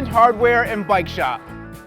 hardware and bike shop.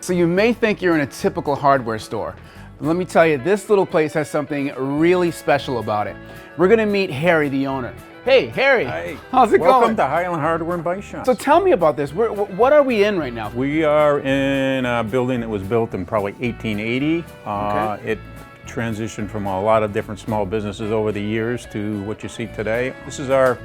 So you may think you're in a typical hardware store. But let me tell you, this little place has something really special about it. We're gonna meet Harry, the owner. Hey, Harry. Hi. How's it going? Welcome to Highland Hardware and Bike Shop. So tell me about this. What are we in right now? We are in a building that was built in probably 1880. Okay. It transitioned from a lot of different small businesses over the years to what you see today. This is our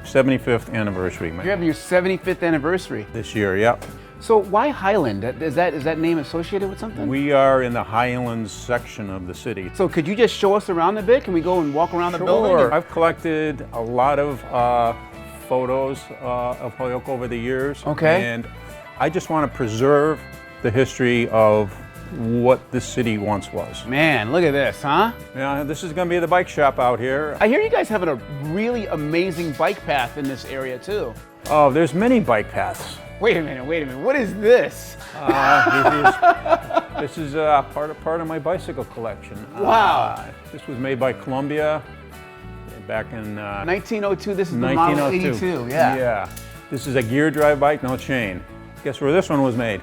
75th anniversary, man. You're having your 75th anniversary. This year, yep. So why Highland? Is that name associated with something? We are in the Highlands section of the city. So could you just show us around a bit? Can we go and walk around the building? Sure. I've collected a lot of photos of Holyoke over the years. Okay. And I just want to preserve the history of what this city once was. Man, look at this, huh? Yeah, this is going to be the bike shop out here. I hear you guys having a really amazing bike path in this area too. Oh, there's many bike paths. Wait a minute. What is this? This is part of my bicycle collection. Wow. This was made by Columbia back in 1902, this is the Model 82, yeah. Yeah. This is a gear drive bike, no chain. Guess where this one was made?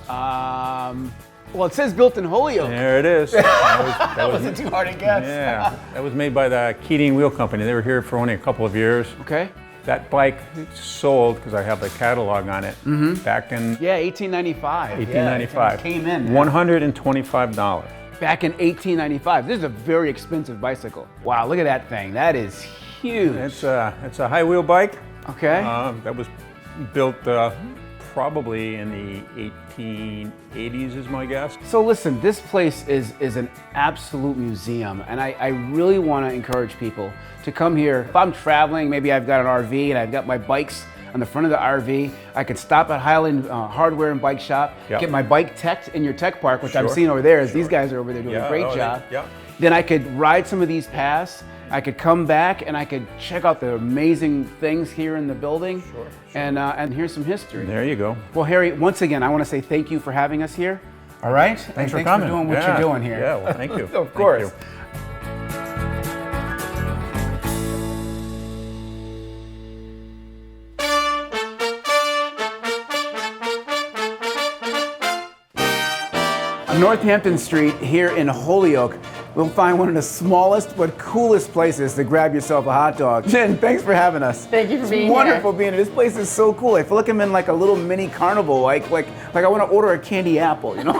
Well, it says built in Holyoke. There it is. That wasn't too hard to guess. Yeah, that was made by the Keating Wheel Company. They were here for only a couple of years. Okay. That bike sold, because I have the catalog on it, back in Yeah, 1895. 1895. Yeah, it came in. $125. Back in 1895. This is a very expensive bicycle. Wow, look at that thing. That is huge. It's a high wheel bike. Okay. That was built probably in the 1880s is my guess. So listen, this place is an absolute museum, and I really want to encourage people to come here. If I'm traveling, maybe I've got an RV and I've got my bikes on the front of the RV, I could stop at Highland Hardware and Bike Shop, get my bike teched in your tech park, which I'm seeing over there, as these guys are over there doing a great job. Then I could ride some of these paths. I could come back and I could check out the amazing things here in the building and hear some history. There you go. Well, Harry, once again, I want to say thank you for having us here. All right? Thanks for coming. Thanks for doing what you're doing here. Yeah, well, thank you. Of course. Thank you. On Northampton Street here in Holyoke, we'll find one of the smallest but coolest places to grab yourself a hot dog. Jen, thanks for having us. Thank you for being here. It's wonderful being here. This place is so cool. I feel like I'm in like a little mini carnival, like I want to order a candy apple, you know?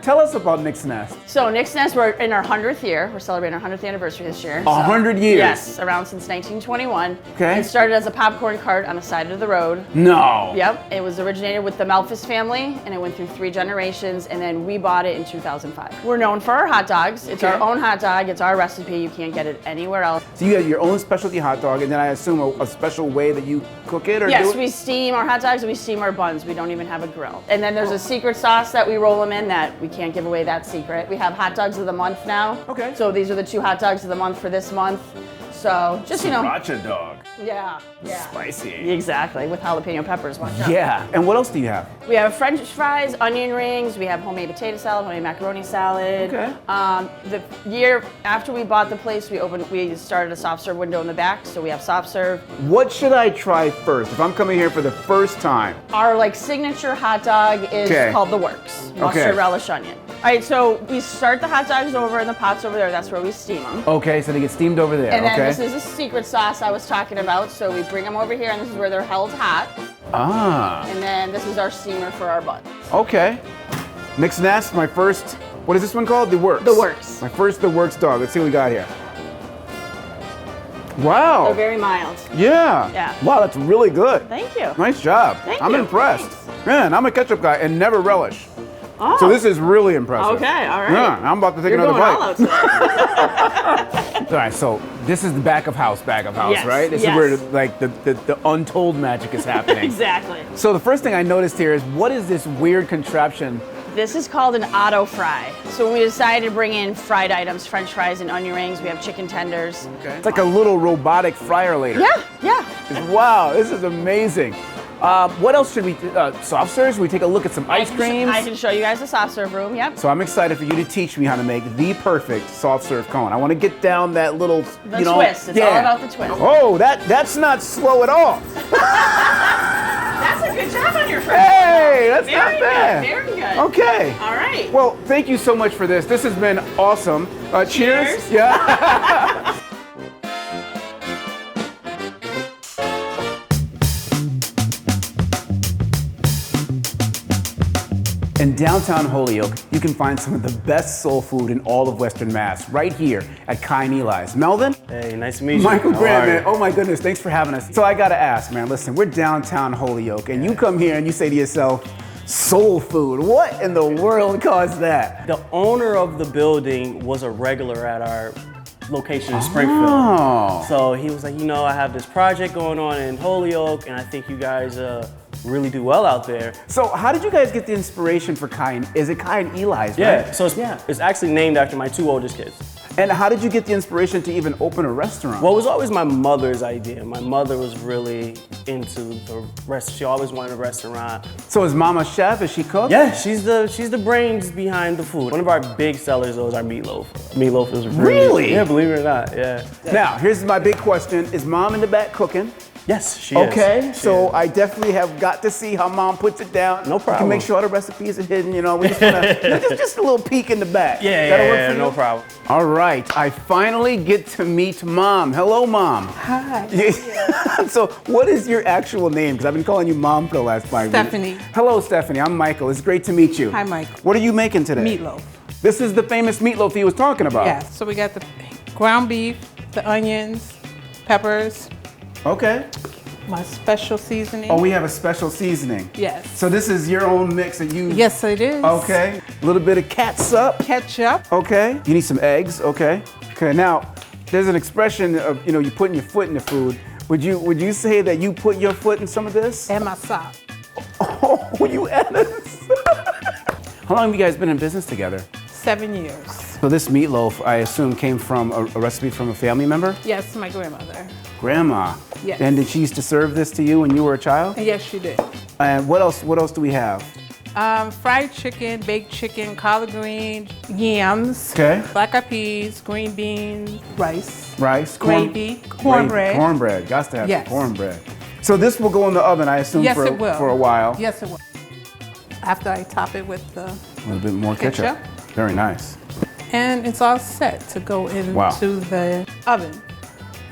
Tell us about Nick's Nest. So Nick's Nest, we're in our 100th year. We're celebrating our 100th anniversary this year. 100 years? Yes, around since 1921. Okay. It started as a popcorn cart on the side of the road. No. Yep, it was originated with the Malphus family, and it went through 3 generations, and then we bought it in 2005. We're known for our hot dogs. It's our own hot dog. It's our recipe. You can't get it anywhere else. So you have your own specialty hot dog, and then I assume a special way that you cook it or do it? Yes, we steam our hot dogs and we steam our buns. We don't even have a grill. And then there's a secret sauce that we roll them in that we can't give away that secret. We have hot dogs of the month now. Okay. So these are the 2 hot dogs of the month for this month. So just, you know. Sriracha dog. Yeah. Spicy. Exactly, with jalapeno peppers. Watch out. Yeah. And what else do you have? We have French fries, onion rings, we have homemade potato salad, homemade macaroni salad. Okay. The year after we bought the place, we started a soft serve window in the back, so we have soft serve. What should I try first if I'm coming here for the first time? Our signature hot dog is called the Works. Mustard relish onion. All right, so we start the hot dogs over in the pots over there. That's where we steam them. Okay, so they get steamed over there. And then this is the secret sauce I was talking about. So we bring them over here, and this is where they're held hot. Ah. And then this is our steamer for our buns. Okay. Nick's Nest, my first, what is this one called? The Works. The Works. My first The Works dog. Let's see what we got here. Wow. They're very mild. Yeah. Yeah. Wow, that's really good. Thank you. Nice job. Thank I'm you. impressed. Thanks. Man, I'm a ketchup guy and never relish. Oh. So this is really impressive. Okay, all right. Yeah, I'm about to take You're another going bite. all out today. All right, so this is the back of house, Yes, right? This is where the untold magic is happening. Exactly. So the first thing I noticed here is, what is this weird contraption? This is called an auto fry. So we decided to bring in fried items, French fries and onion rings. We have chicken tenders. Okay. It's like a little robotic fryer later. Yeah. Wow, this is amazing. What else should we, soft serves? We take a look at some ice creams? I can show you guys the soft serve room, yep. So I'm excited for you to teach me how to make the perfect soft serve cone. I want to get down that little, The twist, it's all about the twist. Oh, that's not slow at all. That's a good job on your Hey, that's not Very bad. good, very good. Okay. All right. Well, thank you so much for this. This has been awesome. Cheers. Cheers. Yeah. In downtown Holyoke, you can find some of the best soul food in all of Western Mass, right here at Kai and Eli's. Melvin? Hey, nice to meet you. Michael How Grant, are you? man. Oh my goodness, thanks for having us. So I gotta ask, man, listen, we're downtown Holyoke, and you come here and you say to yourself, soul food. What in the world caused that? The owner of the building was a regular at our location in Springfield. Oh. So he was like, you know, I have this project going on in Holyoke, and I think you guys really do well out there. So how did you guys get the inspiration for Kai and, is it Kai and Eli's, right? Yeah, so it's actually named after my two oldest kids. And how did you get the inspiration to even open a restaurant? Well, it was always my mother's idea. My mother was really into the restaurant. She always wanted a restaurant. So is Mama chef? Is she cook? Yeah, she's the brains behind the food. One of our big sellers though is our meatloaf. Meatloaf is Really? Yeah, believe it or not, yeah. Now, here's my big question. Is Mom in the back cooking? Yes, she is. Okay, She so is. I definitely have got to see how Mom puts it down. No You can problem. make sure all the recipes are hidden, you know. We just wanna, just a little peek in the back. Yeah, That'll yeah, work yeah, for you? no problem. All right, I finally get to meet Mom. Hello, Mom. Hi. So, what is your actual name? Because I've been calling you Mom for the last 5 minutes. Stephanie. Hello, Stephanie. I'm Michael. It's great to meet you. Hi, Michael. What are you making today? Meatloaf. This is the famous meatloaf he was talking about. Yeah. So we got the ground beef, the onions, peppers, Okay. my special seasoning. Oh, we have a special seasoning. Yes. So this is your own mix that you. Yes, it is. Okay. A little bit of catsup. Ketchup. Okay. You need some eggs. Okay. Okay. Now, there's an expression of you putting your foot in the food. Would you say that you put your foot in some of this? And my salt. Oh, you added. How long have you guys been in business together? 7 years. So this meatloaf, I assume, came from a recipe from a family member? Yes, my grandmother. Grandma. Yes. And did she used to serve this to you when you were a child? And yes, she did. And what else do we have? Fried chicken, baked chicken, collard greens, yams, Okay. black eyed peas, green beans, rice, Rice, gravy, cornbread. Cornbread. Got to have Yes. some cornbread. So this will go in the oven, I assume, Yes, for, it will. for a while. Yes, it will. After I top it with the, A little bit more ketchup. Ketchup. Very nice. and it's all set to go into Wow. the oven.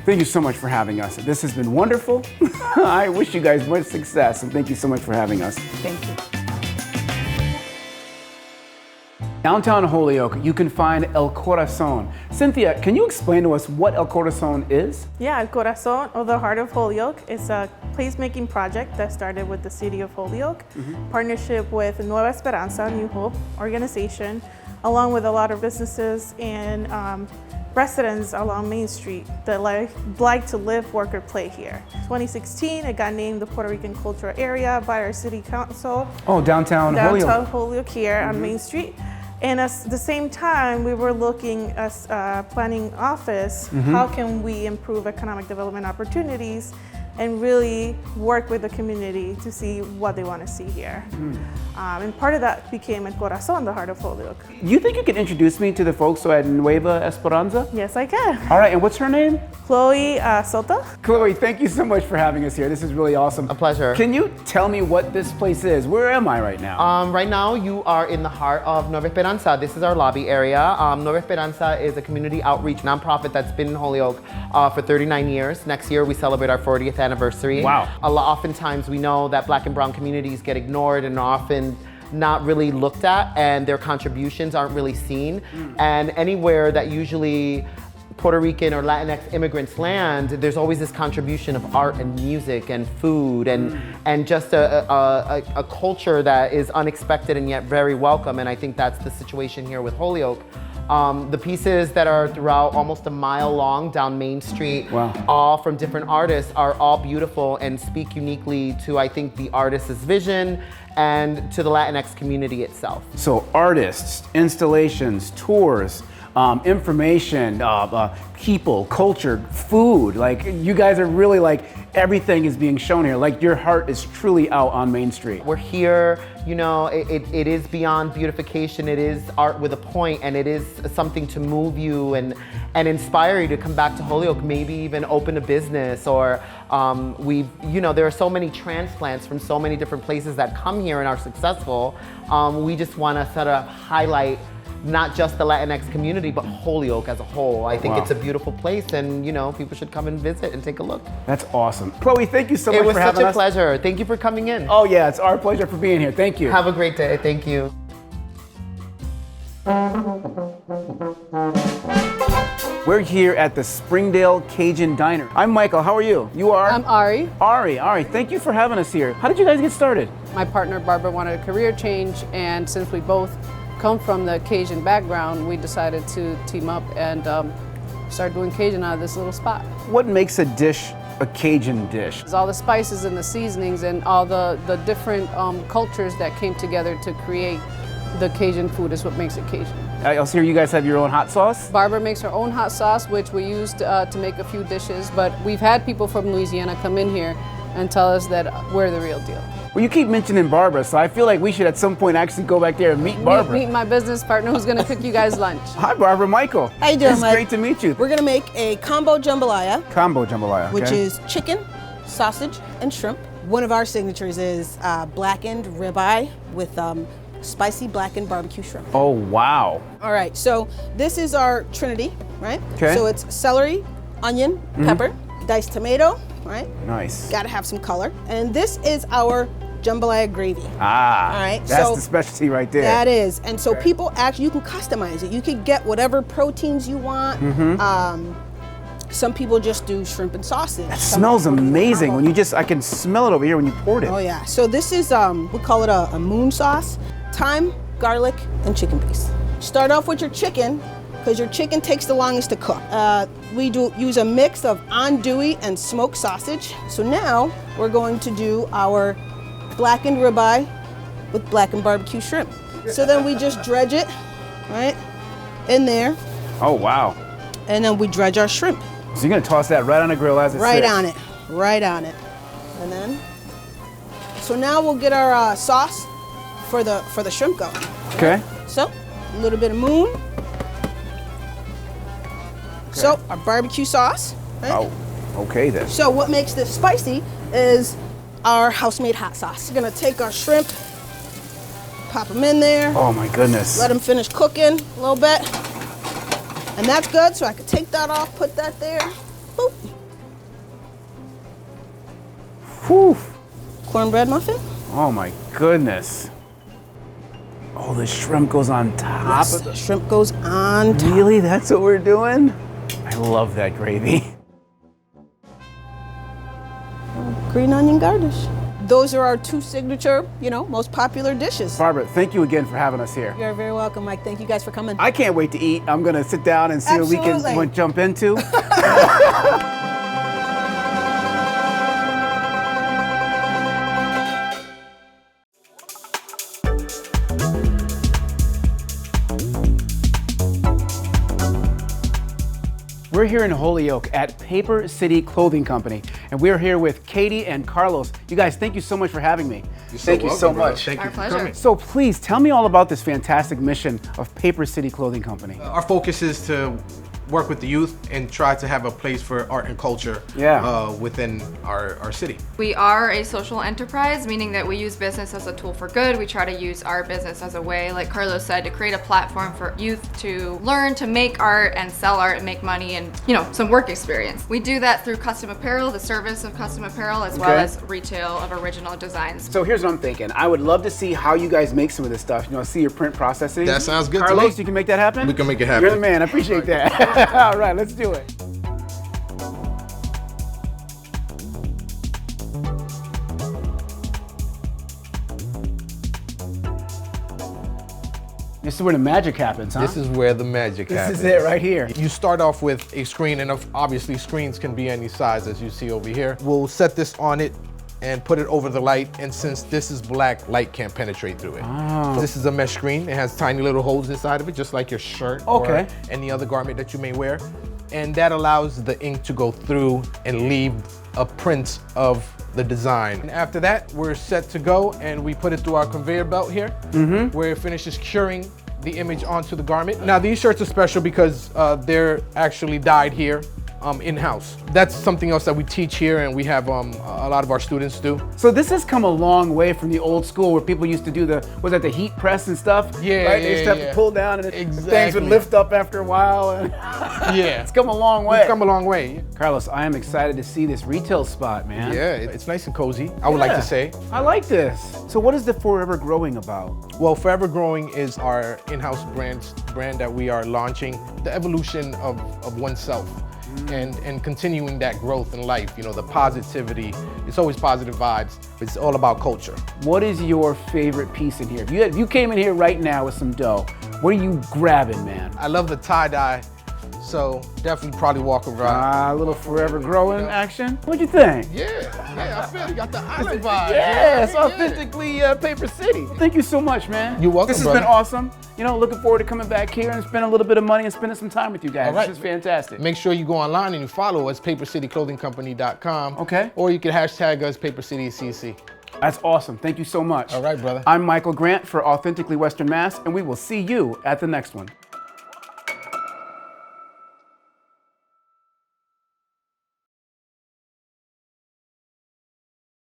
Thank you so much for having us. This has been wonderful. I wish you guys much success, and thank you so much for having us. Thank you. Downtown Holyoke, you can find El Corazon. Cynthia, can you explain to us what El Corazon is? Yeah, El Corazon, or the Heart of Holyoke, is a placemaking project that started with the city of Holyoke, partnership with Nueva Esperanza, New Hope organization, along with a lot of businesses and residents along Main Street that like to live, work, or play here. 2016, it got named the Puerto Rican Cultural Area by our city council. Oh, downtown Downtown Holyoke. Holyoke here on Main Street. And at the same time, we were looking as a planning office, how can we improve economic development opportunities and really work with the community to see what they want to see here. And part of that became El Corazon, the Heart of Holyoke. You think you can introduce me to the folks at Nueva Esperanza? Yes, I can. All right, and what's her name? Chloe Soto. Chloe, thank you so much for having us here. This is really awesome. A pleasure. Can you tell me what this place is? Where am I right now? Right now, you are in the heart of Nueva Esperanza. This is our lobby area. Nueva Esperanza is a community outreach nonprofit that's been in Holyoke for 39 years. Next year, we celebrate our 40th anniversary. Wow. Oftentimes, we know that Black and Brown communities get ignored and are often not really looked at, and their contributions aren't really seen. And anywhere that usually Puerto Rican or Latinx immigrants land, there's always this contribution of art and music and food and just a culture that is unexpected and yet very welcome. And I think that's the situation here with Holyoke. The pieces that are throughout almost a mile long down Main Street, Wow. all from different artists, are all beautiful and speak uniquely to, I think, the artist's vision and to the Latinx community itself. So artists, installations, tours, information, people, culture, food. Like, you guys are really like, everything is being shown here. Like, your heart is truly out on Main Street. We're here, you know, it is beyond beautification. It is art with a point, and it is something to move you and inspire you to come back to Holyoke, maybe even open a business. Or you know, there are so many transplants from so many different places that come here and are successful. We just want to sort of highlight not just the Latinx community, but Holyoke as a whole. I think it's a beautiful place, and you know, people should come and visit and take a look. That's awesome. Chloe, thank you so much for having us. It was such a pleasure. Thank you for coming in. Oh yeah, it's our pleasure for being here. Thank you. Have a great day. Thank you. We're here at the Springdale Cajun Diner. I'm Michael. How are you? You are? I'm Ari. Ari. Thank you for having us here. How did you guys get started? My partner Barbara wanted a career change, and since we both come from the Cajun background, we decided to team up and start doing Cajun out of this little spot. What makes a dish a Cajun dish? It's all the spices and the seasonings and all the different cultures that came together to create the Cajun food is what makes it Cajun. I also hear you guys have your own hot sauce? Barbara makes her own hot sauce, which we used to make a few dishes, but we've had people from Louisiana come in here and tell us that we're the real deal. Well, you keep mentioning Barbara, so I feel like we should at some point actually go back there and meet Barbara. Meet my business partner who's gonna cook you guys lunch. Hi, Barbara. Michael. How you doing, It's Mike? great to meet you. We're gonna make a combo jambalaya, Combo jambalaya, which okay? is chicken, sausage, and shrimp. One of our signatures is blackened ribeye with spicy blackened barbecue shrimp. Oh, wow. All right, so this is our trinity, right? Okay. So it's celery, onion, pepper, diced tomato, right? Nice. Gotta have some color. And this is our jambalaya gravy. Ah, All right, that's so the specialty right there. That is, and so people actually, you can customize it. You could get whatever proteins you want. Some people just do shrimp and sausage. It smells amazing when you I can smell it over here when you poured it. Oh yeah, so this is, we call it a moon sauce. Thyme, garlic, and chicken paste. Start off with your chicken, because your chicken takes the longest to cook. We use a mix of andouille and smoked sausage. So now we're going to do our blackened ribeye with blackened barbecue shrimp. So then we just dredge it, right, in there. Oh, wow. And then we dredge our shrimp. So you're gonna toss that right on the grill as it Right sits. on it, right on it. And then, so now we'll get our sauce for the shrimp going. Okay. So, a little bit of moon. So, our barbecue sauce. Right? Oh, okay then. So what makes this spicy is our house-made hot sauce. We're gonna take our shrimp, pop them in there. Oh my goodness. Let them finish cooking a little bit. And that's good, so I could take that off, put that there. Boop. Whew. Cornbread muffin. Oh my goodness. Oh, the shrimp goes on top Yes, of the shrimp goes on top. Really? That's what we're doing? I love that gravy. Green onion garnish. Those are our two signature, most popular dishes. Barbara, thank you again for having us here. You're very welcome, Mike. Thank you guys for coming. I can't wait to eat. I'm gonna sit down and see what we Absolutely. can jump into. We're here in Holyoke at Paper City Clothing Company, and we're here with Katie and Carlos. You guys, thank you so much for having me. Thank you so much. Thank you Our for pleasure. coming. So please tell me all about this fantastic mission of Paper City Clothing Company. Our focus is to work with the youth and try to have a place for art and culture within our city. We are a social enterprise, meaning that we use business as a tool for good. We try to use our business as a way, like Carlos said, to create a platform for youth to learn to make art and sell art and make money and, some work experience. We do that through custom apparel, the service of custom apparel, as well as retail of original designs. So here's what I'm thinking. I would love to see how you guys make some of this stuff. See your print processing. That sounds good to Carlos, me. you can make that happen? We can make it happen. You're the man. I appreciate that. All right, let's do it. This is where the magic happens, huh? This is where the magic happens. This is it right here. You start off with a screen, and obviously screens can be any size, as you see over here. We'll set this on it, and put it over the light. And since this is black, light can't penetrate through it. Oh. This is a mesh screen. It has tiny little holes inside of it, just like your shirt Okay. or any other garment that you may wear. And that allows the ink to go through and leave a print of the design. And after that, we're set to go, and we put it through our conveyor belt here, where it finishes curing the image onto the garment. Now these shirts are special because they're actually dyed here in-house. That's something else that we teach here, and we have a lot of our students do. So this has come a long way from the old school where people used to do the heat press and stuff? Yeah, right? They used to have to pull down and things would lift up after a while. And yeah. It's come a long way. It's come a long way. Carlos, I am excited to see this retail spot, man. Yeah, it's nice and cozy, I would like to say. I like this. So what is the Forever Growing about? Well, Forever Growing is our in-house brand that we are launching, the evolution of oneself. And continuing that growth in life, you know, the positivity. It's always positive vibes. It's all about culture. What is your favorite piece in here? If you came in here right now with some dough, what are you grabbing, man? I love the tie-dye, so definitely probably walk around. A little Forever Growing action. What'd you think? Yeah, I feel you got the island vibe. Yeah, it's authentically Paper City. Thank you so much, man. You're welcome, This has been awesome. You know, looking forward to coming back here and spending a little bit of money and spending some time with you guys. All right. This is fantastic. Make sure you go online and you follow us, papercityclothingcompany.com. Okay. Or you can hashtag us, PaperCityCC. That's awesome. Thank you so much. All right, brother. I'm Michael Grant for Authentically Western Mass, and we will see you at the next one.